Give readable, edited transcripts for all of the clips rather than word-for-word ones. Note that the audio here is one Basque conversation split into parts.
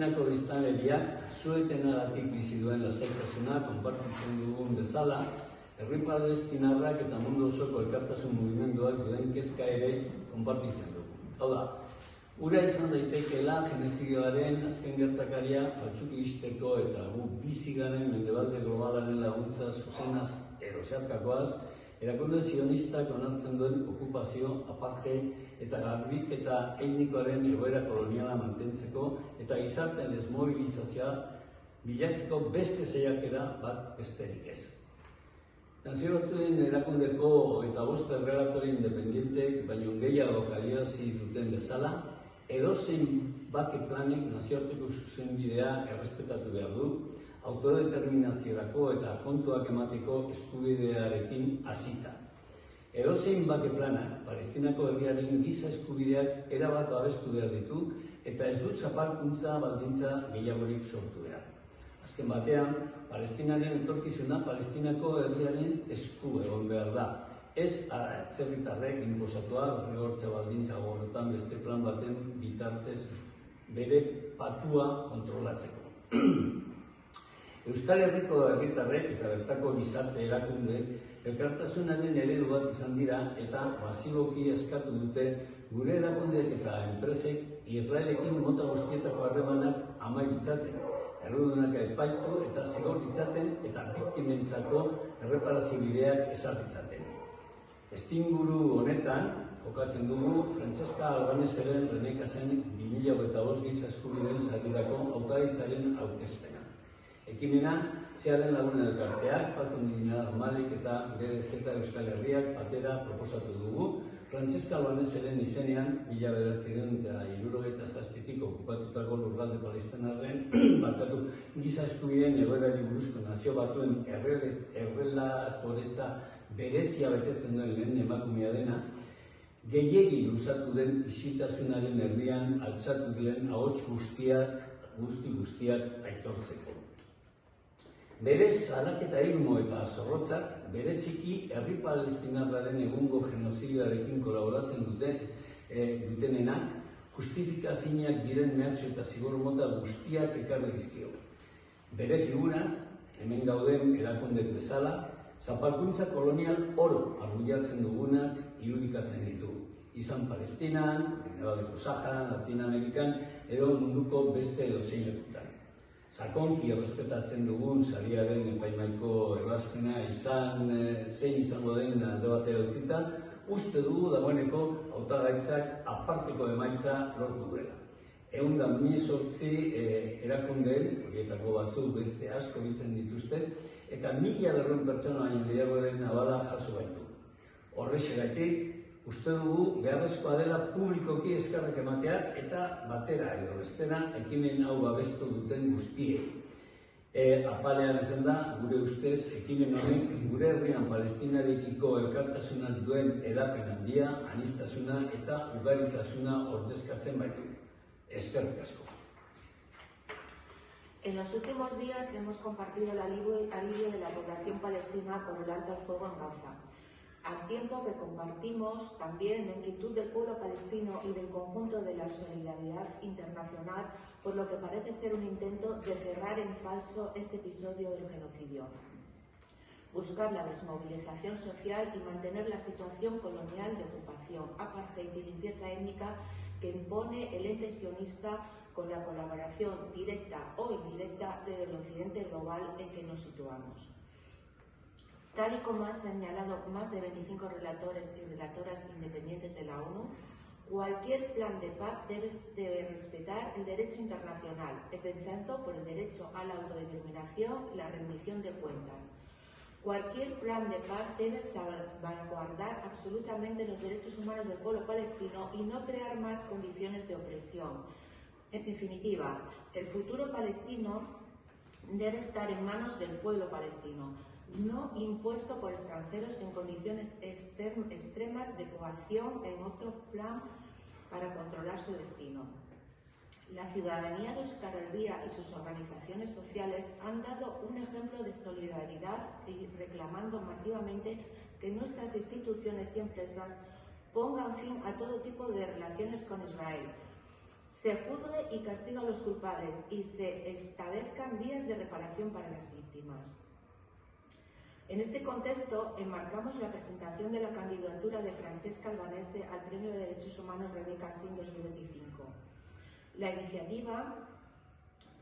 Palestinako biztanleriak su-etenagatik bizi duen lasaitasuna konpartitzen dugun bezala, herri palestinarrak eta mundu osoko elkartasun mugimenduak duen kezka ere konpartitzen dugu. Hau da, ura izan daitekeela genozidioaren azken gertakaria faltsuki ixteko eta gu bizi garen mendebalde globalaren laguntza zuzenaz edo zeharkakoaz, erakunde zionistak onartzen duen okupazio, apartheid eta garbiketa etnikoaren egoera koloniala mantentzeko eta gizarte desmobilizazioa bilatzeko beste saiakera bat besterik ez. Nazio Batuen erakundeko 25 errelatore independientek baino gehiago adierazi duten bezala, edozein bake planek nazioarteko zuzenbidea errespetatu behar du, autodeterminaziorako eta kontuak emateko eskubidearekin hasita. Edozein bake planak Palestinako herriaren giza eskubideak erabat babestu behar ditu eta ez du zapalkuntza baldintza gehiagorik sortu behar. Azken batean, Palestinaren etorkizuna Palestinako herriaren esku egon behar da. Ez atzerritarrek inposatua derrigortze baldintza gogorretan beste plan baten bitartez bere patua kontrolatzeko. Euskal Herriko herritarrek eta bertako gizarte erakunde elkartasunaren eredu bat izan dira eta masiboki eskatu dute gure erakundeek eta enpresek Israelekin mota guztietako harremanak amai ditzaten, errudunak epaitu eta zigor ditzaten eta biktimentzako erreparazio bideak ezar ditzaten. Testuinguru honetan, jokatzen dugu Francesca Albaneseren René Cassen 2025 giza eskubideen sarirako hautagaitzaren aurkezpena. Ekimena, Zearen Lagunen Elkarteak, Pacto Indignidad Malek eta GDZ Euskal Herriak batera proposatu dugu, Francesca Albaneseren izenean, 1977tik okupatutako lurralde palestinarren giza eskubideen egoerari buruzko Nazio Batuen errelatoretza berezia betetzen duen lehen emakumea dena, gehiegi luzatu den isiltasunaren erdian altxatu diren ahots guztiak aitortzeko. Berez, alaketa irmo eta zorrotzak, bereziki herri palestinarraren egungo genozidioarekin kolaboratzen dutenenak, justifikazinak diren mehatxu eta zigor mota guztiak ekarri dizkio. Bere figurak, hemen gauden erakundek bezala, zapalkuntza kolonial oro argudiatzen dugunak irudikatzen ditu. Izan Palestinan, Mendebaldeko Saharan, Latinoamerikan, edo munduko beste edozein lekutan. Sakonki errespetatzen dugun sariaren epaimaiko ebazpena zein izango den alde batera utzita, uste dugu dagoeneko hautagaitzak aparteko emaitza lortu duela. 118 erakundeen, horietako batzuk beste asko biltzen dituzte, eta 1.200 pertsona baino gehiagoren abala jaso baitu. Horrexegatik, uste dugu beharrezkoa dela publikoki eskerrak ematea eta batera edo bestera ekimen hau babestu duten guztiei. Apalean esan da, gure ustez, ekimen honek gure herrian Palestinarekiko elkartasunak duen edapen handia, aniztasuna eta ugaritasuna ordezkatzen baitu. Eskerrik asko. En los últimos días hemos compartido el alivio de la población palestina por el alto al fuego en Gaza. Al tiempo que compartimos también la inquietud del pueblo palestino y del conjunto de la solidaridad internacional por lo que parece ser un intento de cerrar en falso este episodio del genocidio. Buscar la desmovilización social y mantener la situación colonial de ocupación, apartheid y limpieza étnica que impone el ente sionista con la colaboración directa o indirecta del occidente global en que nos situamos. Tal y como han señalado más de 25 relatores y relatoras independientes de la ONU, cualquier plan de paz debe respetar el derecho internacional, empezando por el derecho a la autodeterminación y la rendición de cuentas. Cualquier plan de paz debe salvaguardar absolutamente los derechos humanos del pueblo palestino y no crear más condiciones de opresión. En definitiva, el futuro palestino debe estar en manos del pueblo palestino, no impuesto por extranjeros en condiciones extremas de coacción en otro plan para controlar su destino. La ciudadanía de Euskal Herria y sus organizaciones sociales han dado un ejemplo de solidaridad y reclamando masivamente que nuestras instituciones y empresas pongan fin a todo tipo de relaciones con Israel. se juzgue y castigue a los culpables y se establezcan vías de reparación para las víctimas. En este contexto, enmarcamos la presentación de la candidatura de Francesca Albanese al Premio de Derechos Humanos René Cassin 2025. La iniciativa,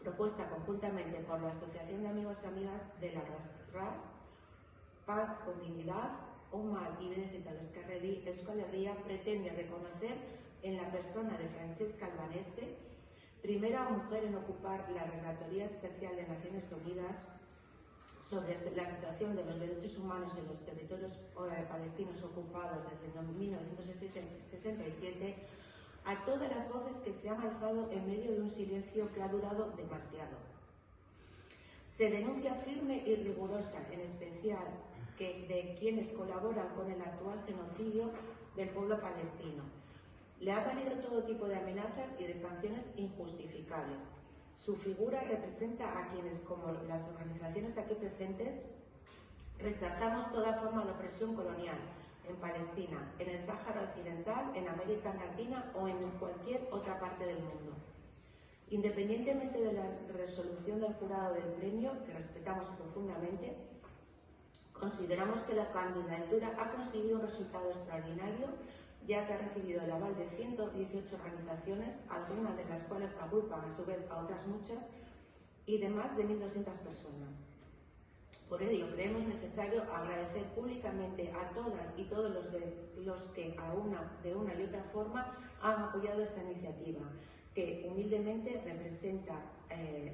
propuesta conjuntamente por la Asociación de Amigos y Amigas de la RAS, Paz con Dignidad, OMAL y BDZ Euskal Herria, pretende reconocer en la persona de Francesca Albanese, primera mujer en ocupar la Relatoría Especial de Naciones Unidas sobre la situación de los derechos humanos en los territorios palestinos ocupados desde 1967, a todas las voces que se han alzado en medio de un silencio que ha durado demasiado. Se denuncia firme y rigurosa, en especial de quienes colaboran con el actual genocidio del pueblo palestino. Le ha valido todo tipo de amenazas y de sanciones injustificables. Su figura representa a quienes, como las organizaciones aquí presentes, rechazamos toda forma de opresión colonial en Palestina, en el Sáhara Occidental, en América Latina o en cualquier otra parte del mundo. Independientemente de la resolución del jurado del premio, que respetamos profundamente, consideramos que la candidatura ha conseguido un resultado extraordinario, ya que ha recibido el aval de 118 organizaciones, algunas de las cuales agrupan a su vez a otras muchas, y de más de 1.200 personas. Por ello, creemos necesario agradecer públicamente a todas y todos los que de una y otra forma han apoyado esta iniciativa, que humildemente representa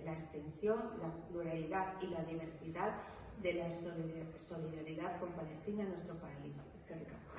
la extensión, la pluralidad y la diversidad de la solidaridad con Palestina en nuestro país. Eskerrik asko.